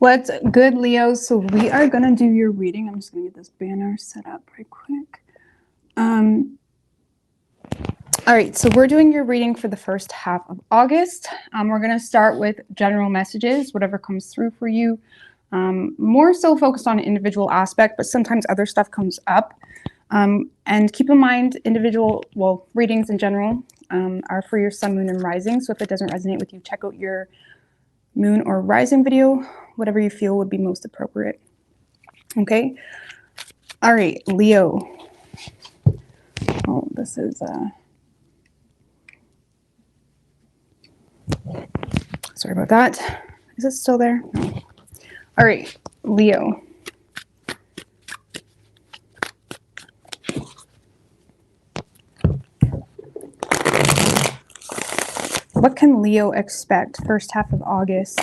What's good, Leo? So we are going to do your reading. I'm just going to get this banner set up right quick. All right, so we're doing your reading for the first half of August. We're going to start with general messages, whatever comes through for you. More so focused on an individual aspect, but sometimes other stuff comes up. And keep in mind, readings in general are for your sun, moon, and rising. So if it doesn't resonate with you, check out your moon or rising video, whatever you feel would be most appropriate. Okay. All right, Leo. Oh, this is sorry about that. Is it still there? No. All right, Leo. What can Leo expect first half of August?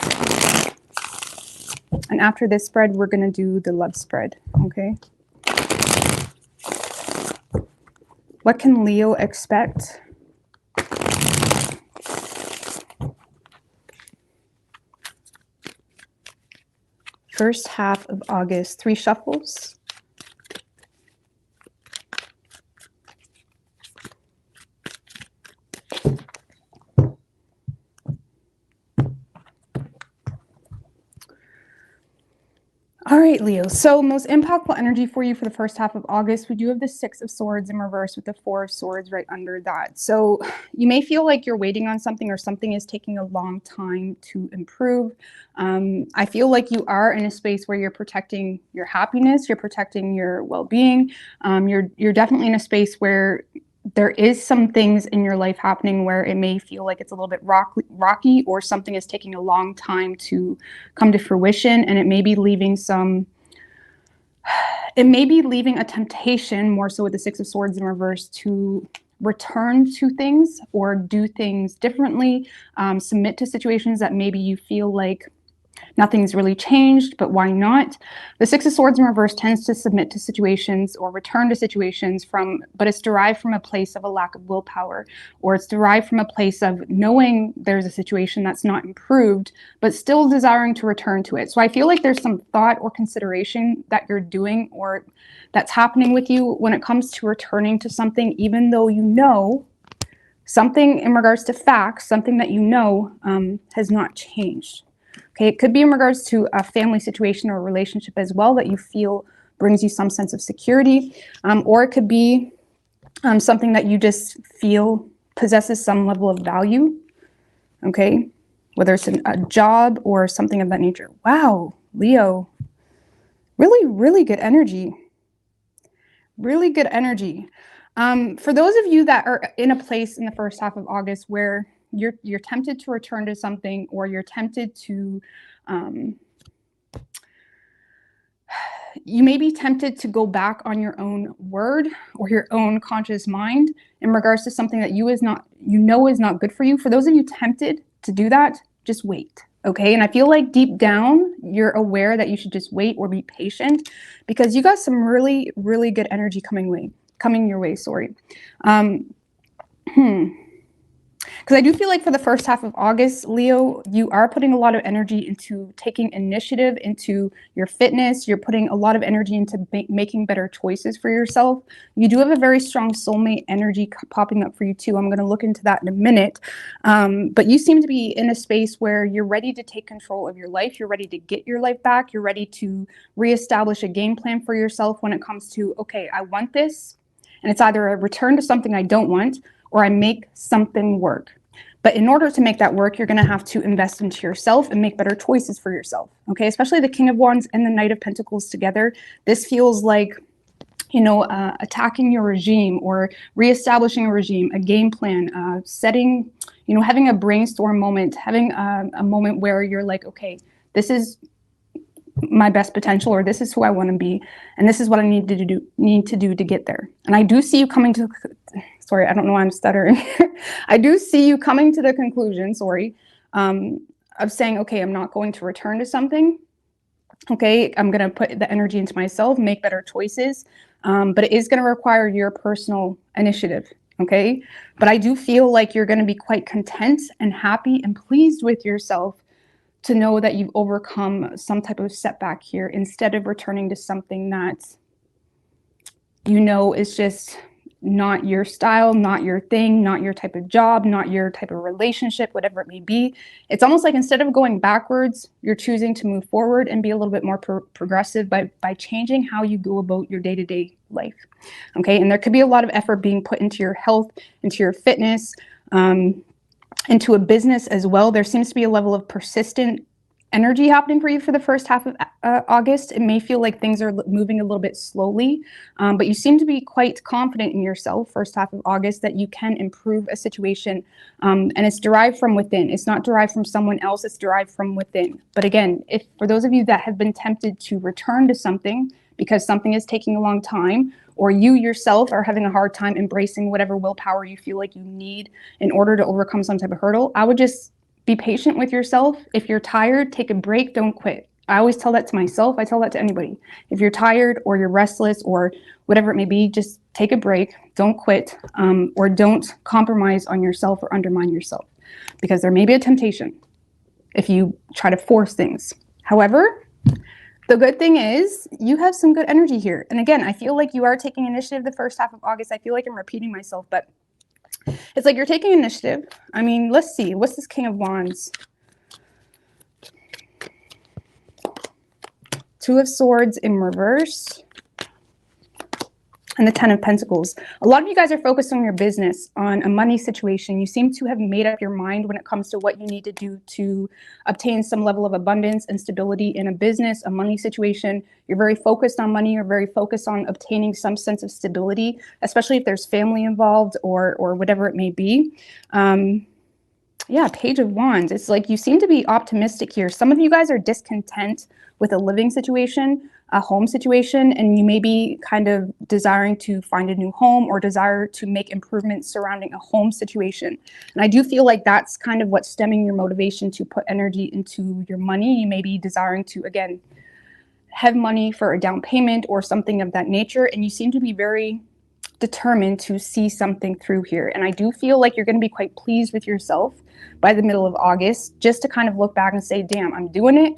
And after this spread, we're going to do the love spread, okay? What can Leo expect? First half of August, 3 shuffles. All right, Leo. So most impactful energy for you for the first half of August, we do have the 6 of Swords in reverse with the 4 of Swords right under that. So you may feel like you're waiting on something or something is taking a long time to improve. I feel like you are in a space where you're protecting your happiness, you're protecting your well-being. You're definitely in a space where there is some things in your life happening where it may feel like it's a little bit rocky, or something is taking a long time to come to fruition, and it may be leaving a temptation, more so with the 6 of Swords in reverse, to return to things or do things differently, submit to situations that maybe you feel like nothing's really changed, but why not? The 6 of Swords in reverse tends to submit to situations or return to situations but it's derived from a place of a lack of willpower, or it's derived from a place of knowing there's a situation that's not improved, but still desiring to return to it. So I feel like there's some thought or consideration that you're doing or that's happening with you when it comes to returning to something, even though you know something in regards to facts, something that you know has not changed. Okay, it could be in regards to a family situation or a relationship as well that you feel brings you some sense of security, or it could be something that you just feel possesses some level of value, okay, whether it's a job or something of that nature. Wow, Leo, really, really good energy. Really good energy. For those of you that are in a place in the first half of August where you're tempted to return to something, or you're tempted to, you may be tempted to go back on your own word or your own conscious mind in regards to something that is not good for you. For those of you tempted to do that, just wait. Okay, and I feel like deep down, you're aware that you should just wait or be patient, because you got some really, really good energy coming your way, sorry. Because I do feel like for the first half of August, Leo, you are putting a lot of energy into taking initiative into your fitness. You're putting a lot of energy into making better choices for yourself. You do have a very strong soulmate energy popping up for you too. I'm going to look into that in a minute. But you seem to be in a space where you're ready to take control of your life. You're ready to get your life back. You're ready to reestablish a game plan for yourself when it comes to, okay, I want this, and it's either a return to something I don't want, or I make something work. But in order to make that work, you're going to have to invest into yourself and make better choices for yourself. Okay, especially the King of Wands and the Knight of Pentacles together. This feels like, attacking your regime or reestablishing a regime, a game plan, setting, having a brainstorm moment, having a moment where you're like, okay, this is my best potential, or this is who I want to be, and this is what I need to do to get there. And I do see you coming to, sorry, I don't know why I'm stuttering. I do see you coming to the conclusion, of saying, okay, I'm not going to return to something. Okay, I'm going to put the energy into myself, make better choices, but it is going to require your personal initiative. Okay, but I do feel like you're going to be quite content and happy and pleased with yourself to know that you've overcome some type of setback here instead of returning to something that you know is just not your style, not your thing, not your type of job, not your type of relationship, whatever it may be. It's almost like instead of going backwards, you're choosing to move forward and be a little bit more progressive by changing how you go about your day-to-day life. Okay, and there could be a lot of effort being put into your health, into your fitness, into a business as well. There seems to be a level of persistent energy happening for you for the first half of August. It may feel like things are moving a little bit slowly, but you seem to be quite confident in yourself first half of August that you can improve a situation, and it's derived from within. It's not derived from someone else, it's derived from within. But again, if for those of you that have been tempted to return to something because something is taking a long time, or you yourself are having a hard time embracing whatever willpower you feel like you need in order to overcome some type of hurdle, I would just be patient with yourself. If you're tired, take a break, don't quit. I always tell that to myself. I tell that to anybody. If you're tired or you're restless or whatever it may be, just take a break, don't quit, or don't compromise on yourself or undermine yourself, because there may be a temptation if you try to force things. However, the good thing is you have some good energy here. And again, I feel like you are taking initiative the first half of August. I feel like I'm repeating myself, but it's like you're taking initiative. I mean, let's see. What's this King of Wands? Two of Swords in reverse. And the Ten of Pentacles. A lot of you guys are focused on your business, on a money situation. You seem to have made up your mind when it comes to what you need to do to obtain some level of abundance and stability in a business, a money situation. You're very focused on money. You're very focused on obtaining some sense of stability, especially if there's family involved or whatever it may be. Yeah, Page of Wands. It's like you seem to be optimistic here. Some of you guys are discontent with a living situation, a home situation, and you may be kind of desiring to find a new home or desire to make improvements surrounding a home situation. And I do feel like that's kind of what's stemming your motivation to put energy into your money. You may be desiring to, again, have money for a down payment or something of that nature, and you seem to be very determined to see something through here. And I do feel like you're going to be quite pleased with yourself by the middle of August, just to kind of look back and say, damn, I'm doing it.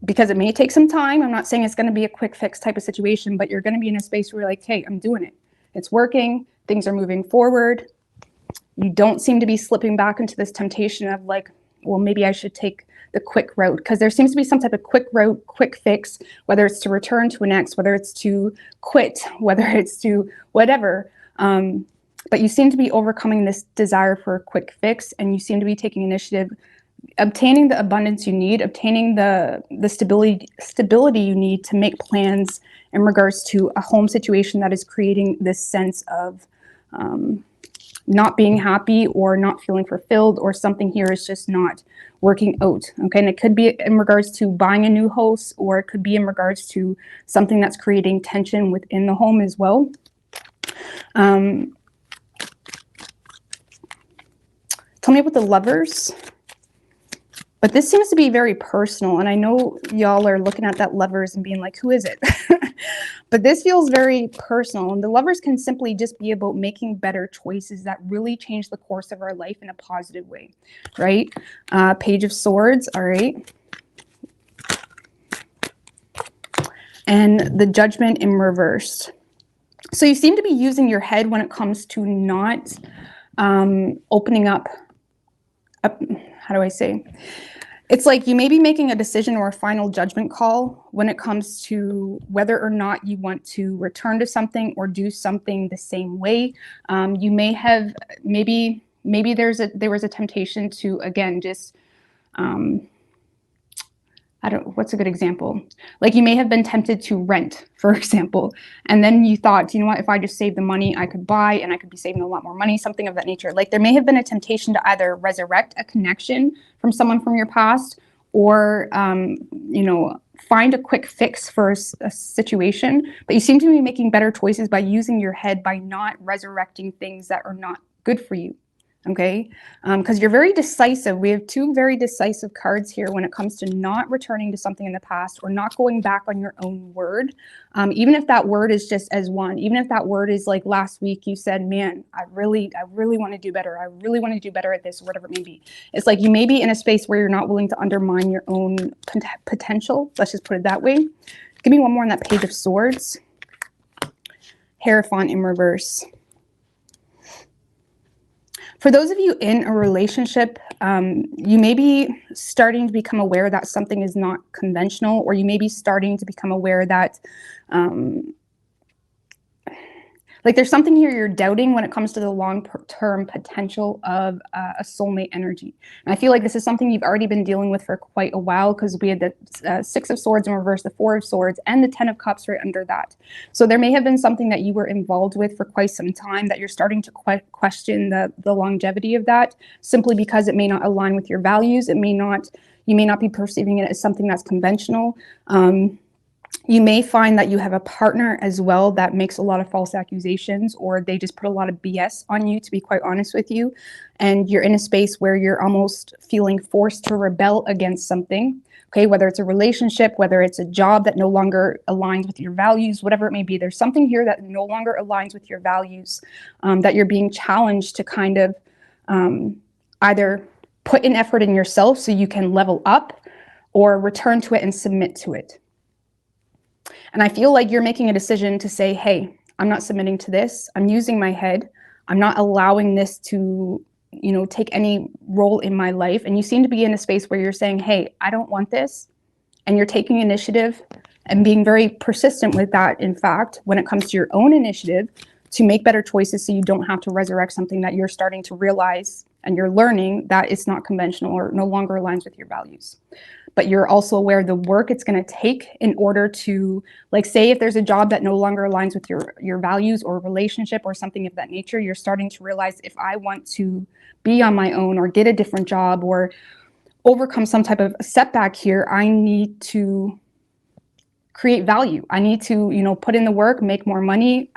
Because it may take some time. I'm not saying it's going to be a quick fix type of situation, but you're going to be in a space where you're like, hey, I'm doing it. It's working. Things are moving forward. You don't seem to be slipping back into this temptation of like, well, maybe I should take the quick route, because there seems to be some type of quick route, quick fix, whether it's to return to an ex, whether it's to quit, whether it's to whatever. But you seem to be overcoming this desire for a quick fix, and you seem to be taking initiative, obtaining the abundance you need, obtaining the stability you need to make plans in regards to a home situation that is creating this sense of not being happy or not feeling fulfilled, or something here is just not working out. Okay, and it could be in regards to buying a new house, or it could be in regards to something that's creating tension within the home as well. Tell me about the Lovers. But this seems to be very personal, and I know y'all are looking at that Lovers and being like, who is it? But this feels very personal, and the Lovers can simply just be about making better choices that really change the course of our life in a positive way, right? Page of Swords, all right. And the Judgment in reverse. So you seem to be using your head when it comes to not opening up, how do I say? It's like you may be making a decision or a final judgment call when it comes to whether or not you want to return to something or do something the same way. You may have, maybe there was a temptation to, again, just, what's a good example? Like you may have been tempted to rent, for example, and then you thought, you know what, if I just save the money, I could buy and I could be saving a lot more money, something of that nature. Like there may have been a temptation to either resurrect a connection from someone from your past, or, you know, find a quick fix for a situation, but you seem to be making better choices by using your head, by not resurrecting things that are not good for you. Okay, because you're very decisive. We have two very decisive cards here when it comes to not returning to something in the past or not going back on your own word. Even if that word is just as one, even if that word is like last week you said, man, I really want to do better. I really want to do better at this, or whatever it may be. It's like you may be in a space where you're not willing to undermine your own potential. Let's just put it that way. Give me one more on that Page of Swords. Hierophant in reverse. For those of you in a relationship, you may be starting to become aware that something is not conventional, or you may be starting to become aware that like there's something here you're doubting when it comes to the long-term potential of a soulmate energy. And I feel like this is something you've already been dealing with for quite a while, because we had the Six of Swords in reverse, the Four of Swords, and the Ten of Cups right under that. So there may have been something that you were involved with for quite some time that you're starting to question the longevity of that, simply because it may not align with your values. You may not be perceiving it as something that's conventional. You may find that you have a partner as well that makes a lot of false accusations, or they just put a lot of BS on you, to be quite honest with you. And you're in a space where you're almost feeling forced to rebel against something. Okay, whether it's a relationship, whether it's a job that no longer aligns with your values, whatever it may be, there's something here that no longer aligns with your values, that you're being challenged to kind of either put an effort in yourself so you can level up, or return to it and submit to it. And I feel like you're making a decision to say, hey, I'm not submitting to this. I'm using my head. I'm not allowing this to, take any role in my life. And you seem to be in a space where you're saying, hey, I don't want this. And you're taking initiative and being very persistent with that, in fact, when it comes to your own initiative, to make better choices so you don't have to resurrect something that you're starting to realize and you're learning that it's not conventional or no longer aligns with your values. But you're also aware of the work it's going to take in order to, like, say if there's a job that no longer aligns with your values, or a relationship or something of that nature, you're starting to realize, if I want to be on my own or get a different job or overcome some type of setback here, I need to create value. I need to, put in the work, make more money,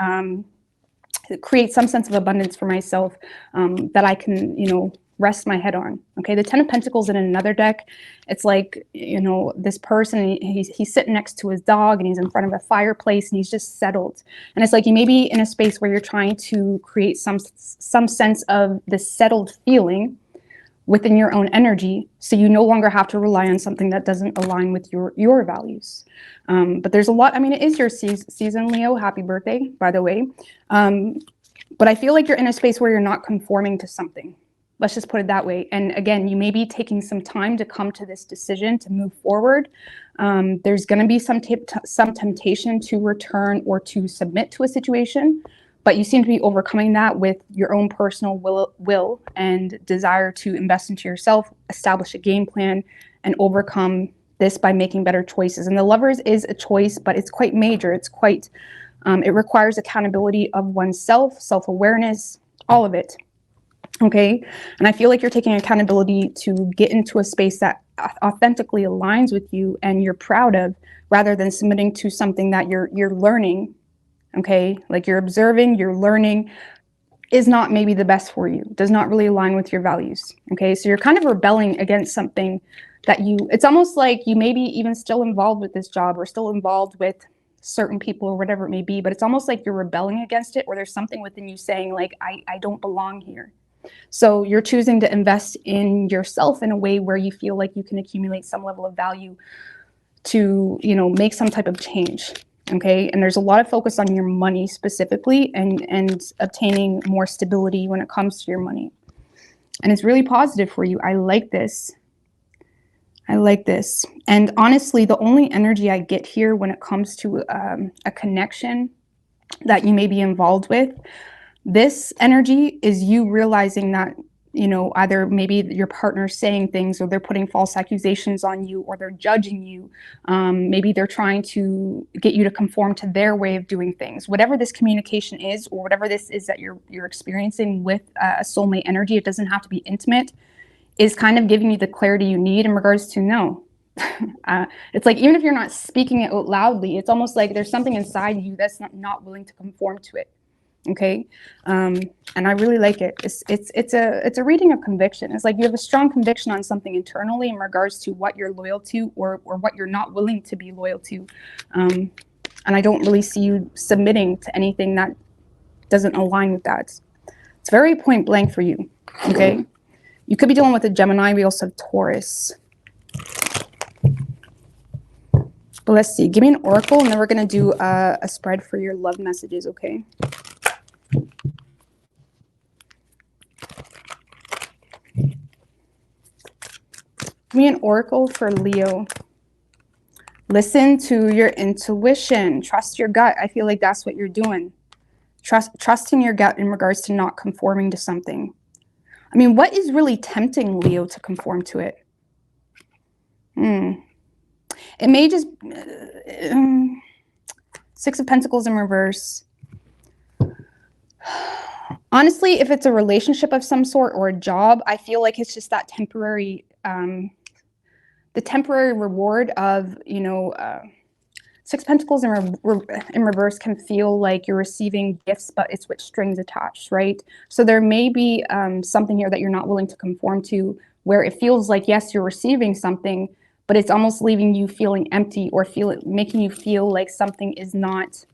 create some sense of abundance for myself, that I can, rest my head on. Okay, the Ten of Pentacles in another deck, it's like, this person, he's sitting next to his dog and he's in front of a fireplace and he's just settled. And it's like you may be in a space where you're trying to create some sense of this settled feeling within your own energy, so you no longer have to rely on something that doesn't align with your values. But there's a lot. I mean, it is your season, Leo. Happy birthday, by the way. But I feel like you're in a space where you're not conforming to something. Let's just put it that way. And again, you may be taking some time to come to this decision to move forward. There's going to be some temptation to return or to submit to a situation, but you seem to be overcoming that with your own personal will and desire to invest into yourself, establish a game plan, and overcome this by making better choices. And the Lovers is a choice, but it's quite major. It's quite, it requires accountability of oneself, self-awareness, all of it. Okay, and I feel like you're taking accountability to get into a space that authentically aligns with you and you're proud of, rather than submitting to something that you're learning. Okay, like you're observing, you're learning, is not maybe the best for you, does not really align with your values. Okay, so you're kind of rebelling against something that it's almost like you may be even still involved with this job or still involved with certain people or whatever it may be, but it's almost like you're rebelling against it, or there's something within you saying, like, I don't belong here. So you're choosing to invest in yourself in a way where you feel like you can accumulate some level of value to, make some type of change. Okay, and there's a lot of focus on your money specifically, and obtaining more stability when it comes to your money. And it's really positive for you. I like this. I like this. And honestly, the only energy I get here when it comes to a connection that you may be involved with, this energy is you realizing that, either maybe your partner's saying things, or they're putting false accusations on you, or they're judging you. Maybe they're trying to get you to conform to their way of doing things. Whatever this communication is, or whatever this is that you're experiencing with a soulmate energy, it doesn't have to be intimate, is kind of giving you the clarity you need in regards to no. It's like, even if you're not speaking it out loudly, it's almost like there's something inside you that's not willing to conform to it. Okay. And I really like it. It's a reading of conviction. It's like you have a strong conviction on something internally in regards to what you're loyal to, or what you're not willing to be loyal to. And I don't really see you submitting to anything that doesn't align with that. It's very point blank for you. Okay. You could be dealing with a Gemini. We also have Taurus. But let's see. Give me an oracle, and then we're going to do a spread for your love messages, okay? Give me an oracle for Leo. Listen to your intuition. Trust your gut. I feel like that's what you're doing. Trusting your gut in regards to not conforming to something. I mean, what is really tempting Leo to conform to it? It may just... Six of Pentacles in reverse. Honestly, if it's a relationship of some sort or a job, I feel like it's just that temporary... the temporary reward of, you know, Six Pentacles in reverse can feel like you're receiving gifts, but it's with strings attached, right? So there may be something here that you're not willing to conform to, where it feels like, yes, you're receiving something, but it's almost leaving you feeling empty, or making you feel like something is not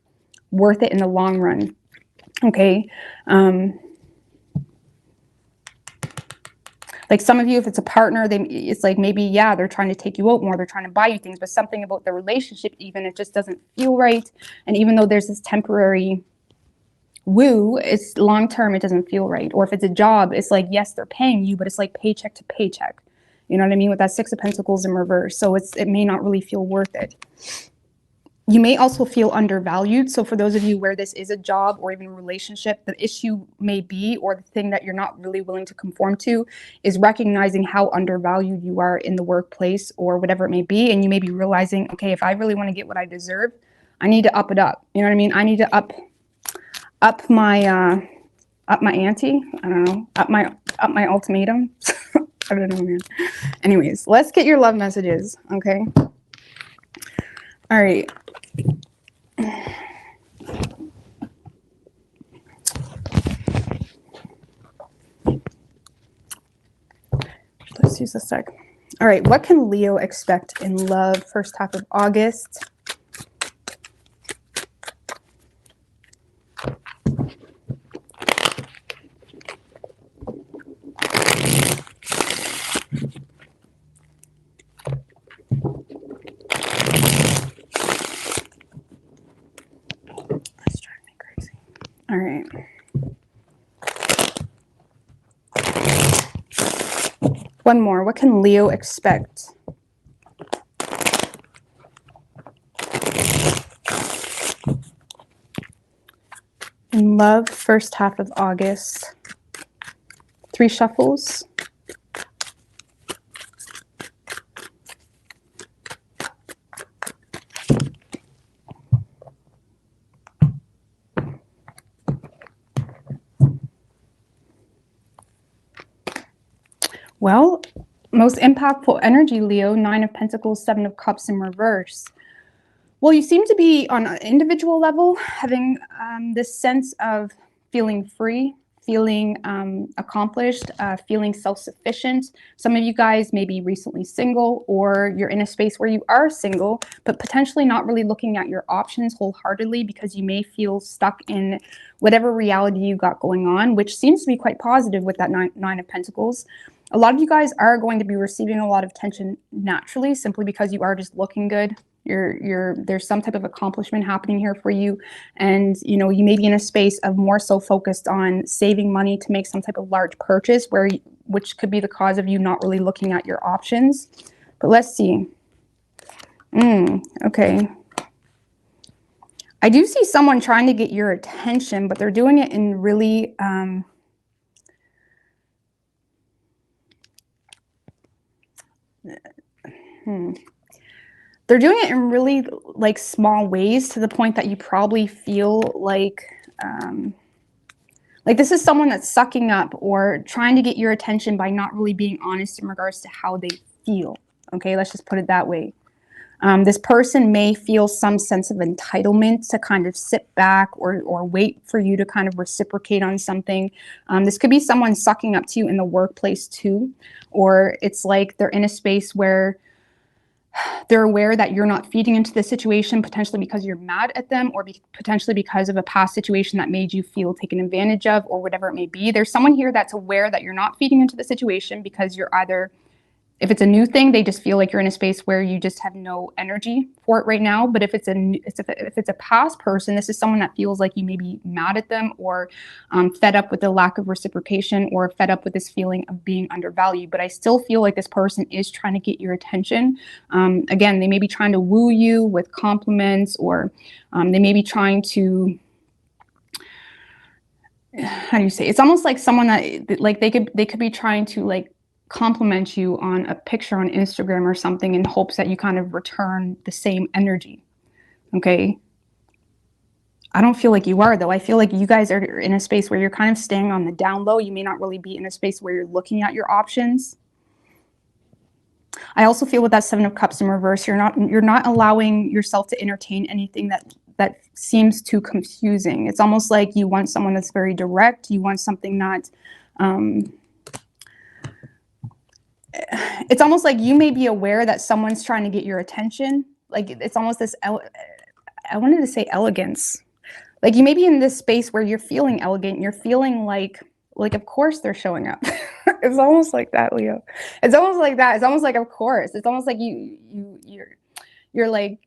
worth it in the long run. Okay. Like some of you, if it's a partner, it's like maybe, yeah, they're trying to take you out more, they're trying to buy you things, but something about the relationship, even, it just doesn't feel right. And even though there's this temporary woo, it's long term, it doesn't feel right. Or if it's a job, it's like, yes, they're paying you, but it's like paycheck to paycheck. You know what I mean? With that Six of Pentacles in reverse. So it may not really feel worth it. You may also feel undervalued. So for those of you where this is a job or even a relationship, the issue may be, or the thing that you're not really willing to conform to, is recognizing how undervalued you are in the workplace or whatever it may be. And you may be realizing, okay, if I really want to get what I deserve, I need to up it up. You know what I mean? I need to up my ante. I don't know. Up my ultimatum. I don't know, man. Anyways, let's get your love messages. Okay. All right. Let's use this deck. All right. What can Leo expect in love first half of August? That's driving me crazy. All right. One more. What can Leo expect? In love, first half of August. 3 shuffles. Well, most impactful energy, Leo, 9 of Pentacles, 7 of Cups in reverse. Well, you seem to be on an individual level having this sense of feeling free, feeling accomplished, feeling self-sufficient. Some of you guys may be recently single, or you're in a space where you are single, but potentially not really looking at your options wholeheartedly because you may feel stuck in whatever reality you got going on, which seems to be quite positive with that nine of Pentacles. A lot of you guys are going to be receiving a lot of attention naturally, simply because you are just looking good. There's some type of accomplishment happening here for you, and you know, you may be in a space of more so focused on saving money to make some type of large purchase, which could be the cause of you not really looking at your options. But let's see. Okay. I do see someone trying to get your attention, but they're doing it in really they're doing it in really like small ways, to the point that you probably feel like this is someone that's sucking up or trying to get your attention by not really being honest in regards to how they feel. Okay, let's just put it that way. This person may feel some sense of entitlement to kind of sit back or wait for you to kind of reciprocate on something. This could be someone sucking up to you in the workplace too, or it's like they're in a space where they're aware that you're not feeding into the situation, potentially because you're mad at them, or potentially because of a past situation that made you feel taken advantage of, or whatever it may be. There's someone here that's aware that you're not feeding into the situation because you're either, if it's a new thing, they just feel like you're in a space where you just have no energy for it right now. But if it's a past person, this is someone that feels like you may be mad at them, or fed up with the lack of reciprocation, or fed up with this feeling of being undervalued. But I still feel like this person is trying to get your attention. Again, they may be trying to woo you with compliments, or they may be trying to, how do you say? It's almost like someone that, like, they could be trying to, like, compliment you on a picture on Instagram or something in hopes that you kind of return the same energy. Okay. I don't feel like you are, though. I feel like you guys are in a space where you're kind of staying on the down low. You may not really be in a space where you're looking at your options. I also feel with that Seven of Cups in reverse, you're not allowing yourself to entertain anything that seems too confusing. It's almost like you want someone that's very direct. You want something that, it's almost like you may be aware that someone's trying to get your attention. Like, it's almost this, I wanted to say elegance. Like, you may be in this space where you're feeling elegant. You're feeling like of course they're showing up. It's almost like that, Leo. It's almost like that. It's almost like, of course. It's almost like you're like,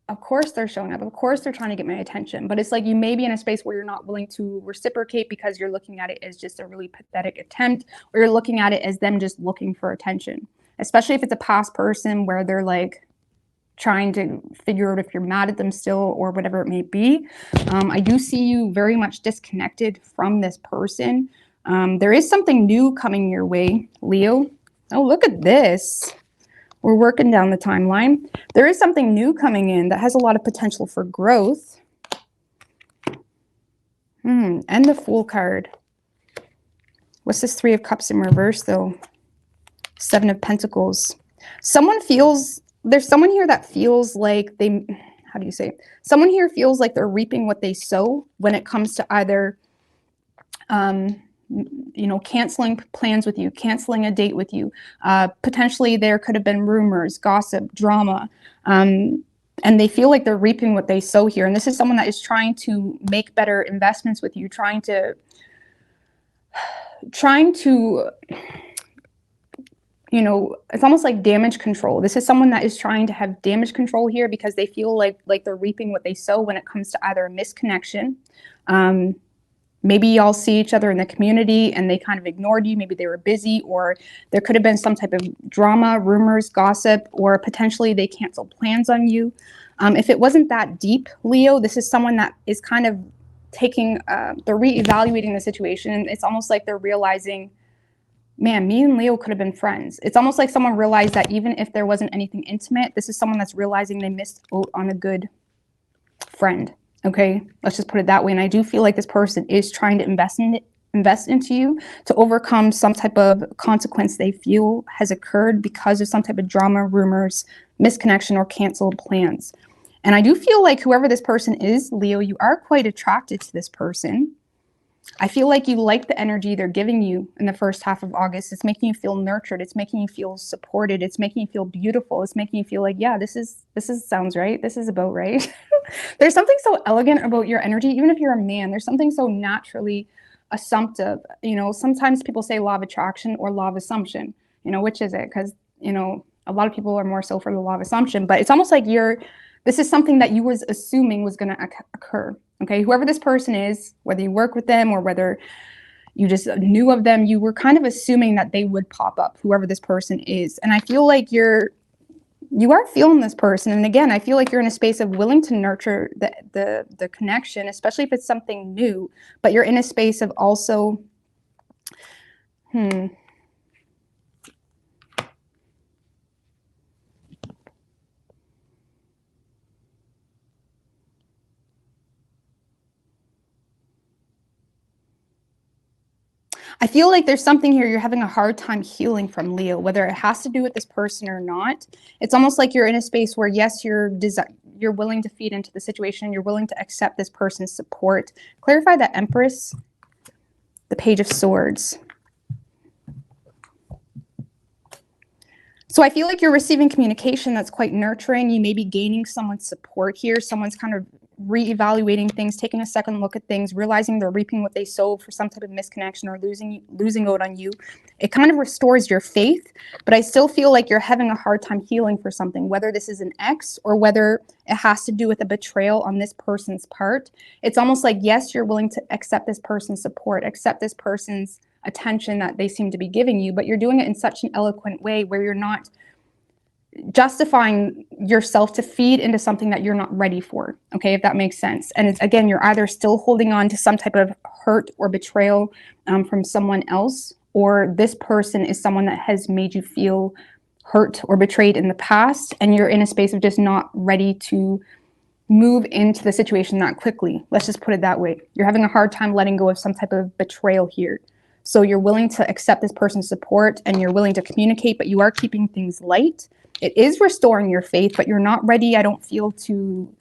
of course they're showing up. Of course they're trying to get my attention. But it's like you may be in a space where you're not willing to reciprocate because you're looking at it as just a really pathetic attempt, or you're looking at it as them just looking for attention. Especially if it's a past person where they're like trying to figure out if you're mad at them still, or whatever it may be. I do see you very much disconnected from this person. There is something new coming your way, Leo. Oh, look at this. We're working down the timeline. There is something new coming in that has a lot of potential for growth. And the Fool card. What's this Three of Cups in reverse, though? Seven of Pentacles. There's someone here that feels like how do you say it? Someone here feels like they're reaping what they sow when it comes to either, canceling plans with you, canceling a date with you. Potentially there could have been rumors, gossip, drama, and they feel like they're reaping what they sow here. And this is someone that is trying to make better investments with you, trying to it's almost like damage control. This is someone that is trying to have damage control here because they feel like they're reaping what they sow when it comes to either a misconnection. Maybe y'all see each other in the community and they kind of ignored you. Maybe they were busy, or there could have been some type of drama, rumors, gossip, or potentially they canceled plans on you. If it wasn't that deep, Leo, this is someone that is kind of they're reevaluating the situation. And it's almost like they're realizing, man, me and Leo could have been friends. It's almost like someone realized that even if there wasn't anything intimate, this is someone that's realizing they missed out on a good friend. Okay, let's just put it that way. And I do feel like this person is trying to invest into you to overcome some type of consequence they feel has occurred because of some type of drama, rumors, misconnection, or canceled plans. And I do feel like whoever this person is, Leo, you are quite attracted to this person. I feel like you like the energy they're giving you in the first half of August. It's making you feel nurtured. It's making you feel supported. It's making you feel beautiful. It's making you feel like, yeah, this sounds right. This is about right. There's something so elegant about your energy. Even if you're a man, there's something so naturally assumptive. Sometimes people say law of attraction or law of assumption. Which is it? Because, a lot of people are more so for the law of assumption, but it's almost like this is something that you was assuming was going to occur. Okay, whoever this person is, whether you work with them or whether you just knew of them, you were kind of assuming that they would pop up, whoever this person is. And I feel like you are feeling this person. And again, I feel like you're in a space of willing to nurture the connection, especially if it's something new, but you're in a space of also, I feel like there's something here you're having a hard time healing from, Leo, whether it has to do with this person or not. It's almost like you're in a space where, yes, you're willing to feed into the situation. You're willing to accept this person's support. Clarify that Empress, the Page of Swords. So I feel like you're receiving communication that's quite nurturing. You may be gaining someone's support here. Someone's kind of reevaluating things, taking a second look at things, realizing they're reaping what they sowed for some type of misconnection or losing out on you. It kind of restores your faith, but I still feel like you're having a hard time healing for something, whether this is an ex or whether it has to do with a betrayal on this person's part. It's almost like, yes, you're willing to accept this person's support, accept this person's attention that they seem to be giving you, but you're doing it in such an eloquent way where you're not justifying yourself to feed into something that you're not ready for, okay, if that makes sense. And it's, again, you're either still holding on to some type of hurt or betrayal from someone else, or this person is someone that has made you feel hurt or betrayed in the past, and you're in a space of just not ready to move into the situation that quickly. Let's just put it that way. You're having a hard time letting go of some type of betrayal here. So you're willing to accept this person's support and you're willing to communicate, but you are keeping things light. It is restoring your faith, but you're not ready, I don't feel, to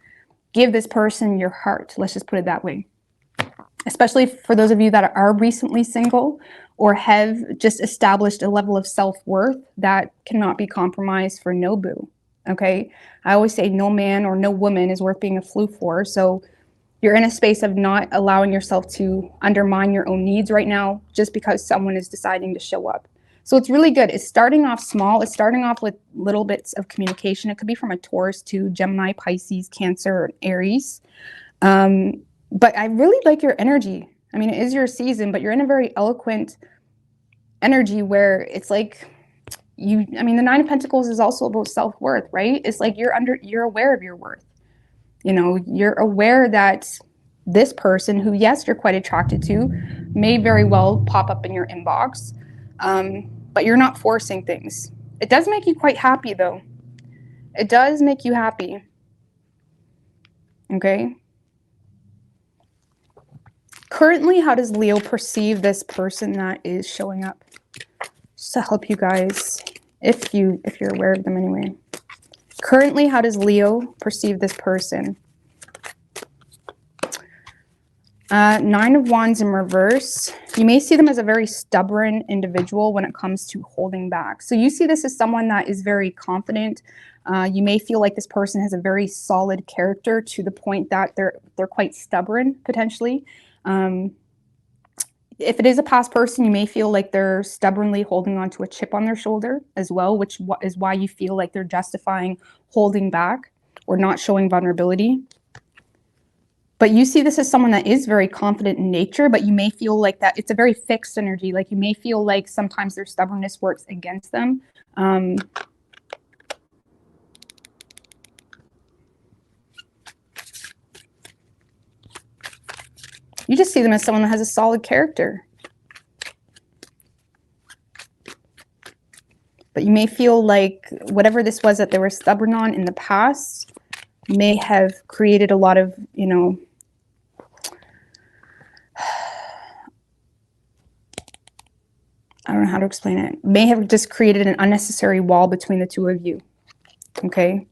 give this person your heart. Let's just put it that way. Especially for those of you that are recently single or have just established a level of self-worth that cannot be compromised for no boo, okay? I always say no man or no woman is worth being a flu for. So you're in a space of not allowing yourself to undermine your own needs right now just because someone is deciding to show up. So it's really good. It's starting off small. It's starting off with little bits of communication. It could be from a Taurus to Gemini, Pisces, Cancer, Aries. But I really like your energy. I mean, it is your season, but you're in a very eloquent energy where it's like I mean, the Nine of Pentacles is also about self-worth, right? It's like you're aware of your worth. You know, you're aware that this person who, yes, you're quite attracted to, may very well pop up in your inbox, but you're not forcing things. It does make you quite happy, though. It does make you happy. Okay? Currently, how does Leo perceive this person that is showing up? Just to help you guys, if you're aware of them anyway. Currently, how does Leo perceive this person? Nine of Wands in reverse. You may see them as a very stubborn individual when it comes to holding back. So you see this as someone that is very confident. You may feel like this person has a very solid character to the point that they're quite stubborn, potentially. If it is a past person, you may feel like they're stubbornly holding on to a chip on their shoulder as well, which is why you feel like they're justifying holding back or not showing vulnerability. But you see this as someone that is very confident in nature, but you may feel like that it's a very fixed energy. Like you may feel like sometimes their stubbornness works against them. You just see them as someone that has a solid character. But you may feel like whatever this was that they were stubborn on in the past may have created a lot of, you know, I don't know how to explain it. May have just created an unnecessary wall between the two of you. Okay?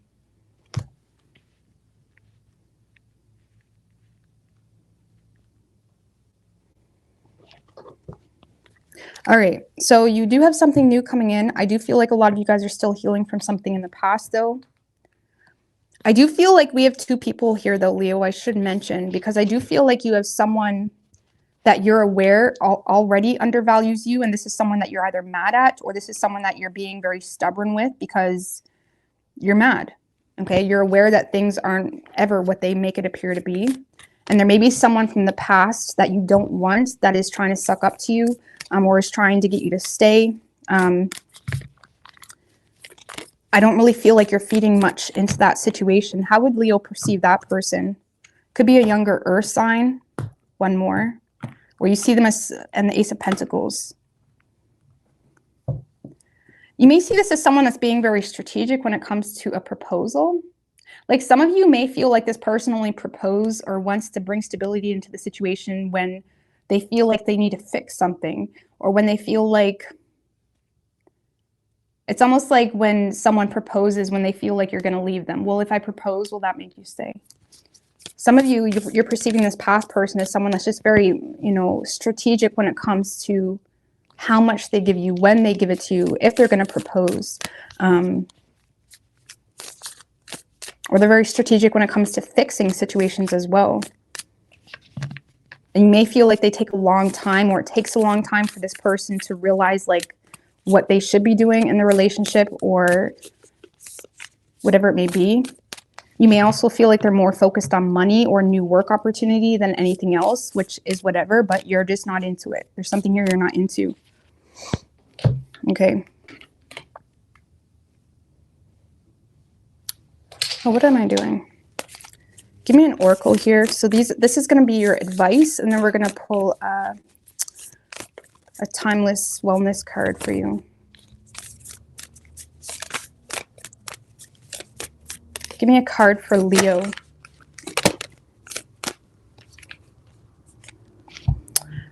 All right, so you do have something new coming in. I do feel like a lot of you guys are still healing from something in the past, though. I do feel like we have two people here, though, Leo, I should mention, because I do feel like you have someone that you're aware already undervalues you, and this is someone that you're either mad at, or this is someone that you're being very stubborn with because you're mad, okay? You're aware that things aren't ever what they make it appear to be, and there may be someone from the past that you don't want that is trying to suck up to you, or is trying to get you to stay. I don't really feel like you're feeding much into that situation. How would Leo perceive that person? Could be a younger earth sign. One more. Where you see them as and the Ace of Pentacles. You may see this as someone that's being very strategic when it comes to a proposal. Like some of you may feel like this person only proposes or wants to bring stability into the situation when they feel like they need to fix something, or when they feel like, it's almost like when someone proposes, when they feel like you're going to leave them. Well, if I propose, will that make you stay? Some of you, you're perceiving this past person as someone that's just very, you know, strategic when it comes to how much they give you, when they give it to you, if they're going to propose. Or they're very strategic when it comes to fixing situations as well. And you may feel like they take a long time, or it takes a long time for this person to realize like what they should be doing in the relationship, or whatever it may be. You may also feel like they're more focused on money or new work opportunity than anything else, which is whatever, but you're just not into it. There's something here you're not into. Okay. Oh, what am I doing? Give me an oracle here. So this is going to be your advice, and then we're going to pull a timeless wellness card for you. Give me a card for Leo.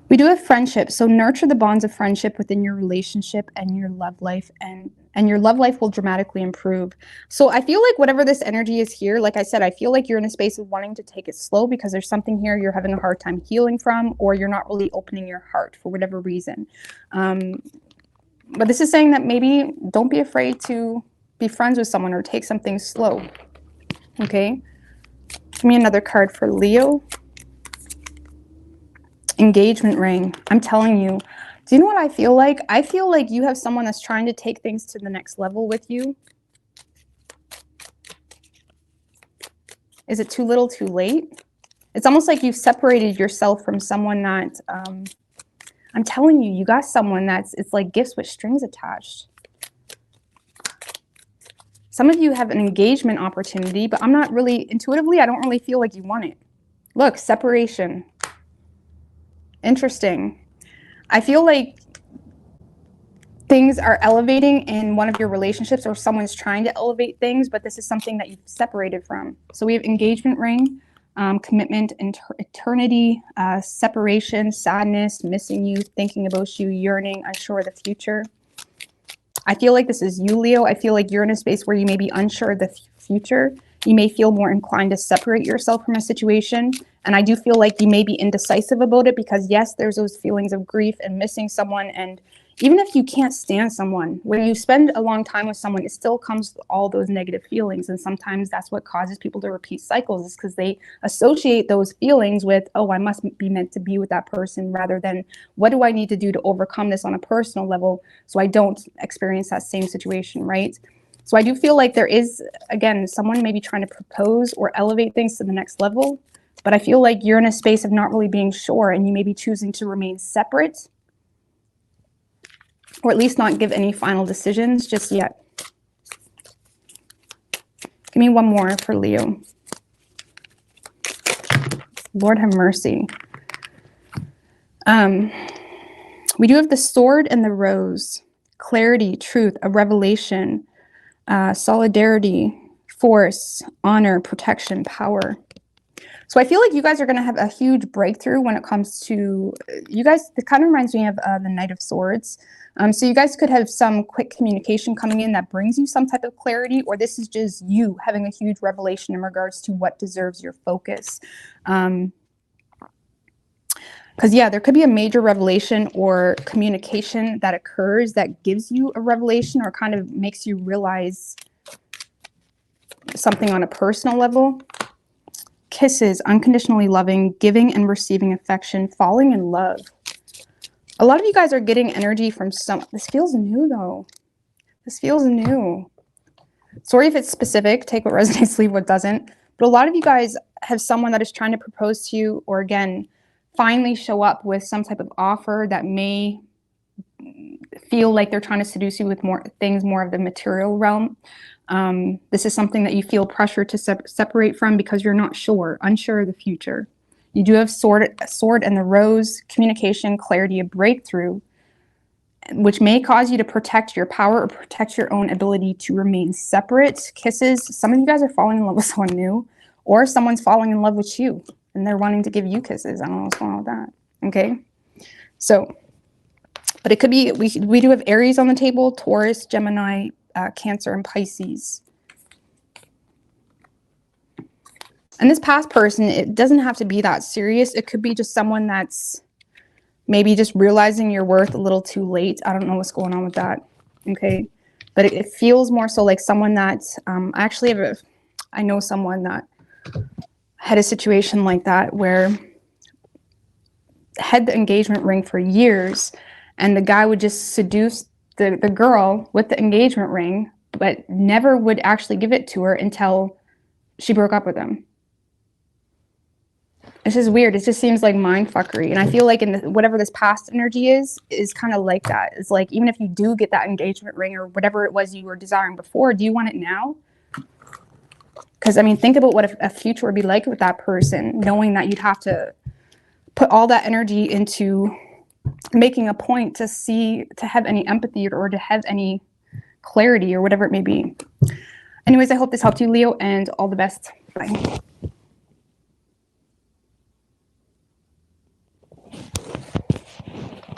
We do have friendship. So nurture the bonds of friendship within your relationship and your love life, and your love life will dramatically improve. So I feel like whatever this energy is here, like I said, I feel like you're in a space of wanting to take it slow because there's something here you're having a hard time healing from, or you're not really opening your heart for whatever reason. But this is saying that maybe don't be afraid to be friends with someone or take something slow. Okay. Give me another card for Leo. Engagement ring. I'm telling you. Do you know what I feel like? I feel like you have someone that's trying to take things to the next level with you. Is it too little, too late? It's almost like you've separated yourself from someone that, I'm telling you, you got someone that's, it's like gifts with strings attached. Some of you have an engagement opportunity, but I'm not really, intuitively, I don't really feel like you want it. Look, separation. Interesting. I feel like things are elevating in one of your relationships, or someone's trying to elevate things, but this is something that you've separated from. So we have engagement ring, commitment, eternity, separation, sadness, missing you, thinking about you, yearning, unsure of the future. I feel like this is you, Leo. I feel like you're in a space where you may be unsure of the future. You may feel more inclined to separate yourself from a situation. And I do feel like you may be indecisive about it because, yes, there's those feelings of grief and missing someone. And even if you can't stand someone, when you spend a long time with someone, it still comes with all those negative feelings. And sometimes that's what causes people to repeat cycles, is because they associate those feelings with, oh, I must be meant to be with that person, rather than what do I need to do to overcome this on a personal level so I don't experience that same situation, right? So I do feel like there is, again, someone maybe trying to propose or elevate things to the next level, but I feel like you're in a space of not really being sure, and you may be choosing to remain separate, or at least not give any final decisions just yet. Give me one more for Leo. Lord have mercy. We do have the sword and the rose. Clarity, truth, a revelation, solidarity, force, honor, protection, power. So I feel like you guys are going to have a huge breakthrough when it comes to, you guys, it kind of reminds me of the Knight of Swords. So you guys could have some quick communication coming in that brings you some type of clarity, or this is just you having a huge revelation in regards to what deserves your focus. Because, yeah, there could be a major revelation or communication that occurs that gives you a revelation or kind of makes you realize something on a personal level. Kisses, unconditionally loving, giving and receiving affection, falling in love. A lot of you guys are getting energy from some, this feels new though. This feels new. Sorry if it's specific, take what resonates, leave what doesn't. But a lot of you guys have someone that is trying to propose to you, or again, finally show up with some type of offer that may feel like they're trying to seduce you with more things, more of the material realm. This is something that you feel pressure to separate from because you're not sure, unsure of the future. You do have sword and the rose, communication, clarity, a breakthrough, which may cause you to protect your power or protect your own ability to remain separate. Kisses, some of you guys are falling in love with someone new, or someone's falling in love with you and they're wanting to give you kisses. I don't know what's going on with that. Okay. So But it could be, we do have Aries on the table, Taurus, Gemini, Cancer, and Pisces. And this past person, it doesn't have to be that serious. It could be just someone that's maybe just realizing your worth a little too late. I don't know what's going on with that. Okay. But it feels more so like someone that, I know someone that had a situation like that where had the engagement ring for years, and the guy would just seduce the girl with the engagement ring, but never would actually give it to her until she broke up with him. It's just weird. It just seems like mind fuckery. And I feel like in whatever this past energy is kind of like that. It's like, even if you do get that engagement ring or whatever it was you were desiring before, do you want it now? Because, I mean, think about what a future would be like with that person, knowing that you'd have to put all that energy into making a point to have any empathy or to have any clarity or whatever it may be. Anyways, I hope this helped you, Leo, and all the best. Bye.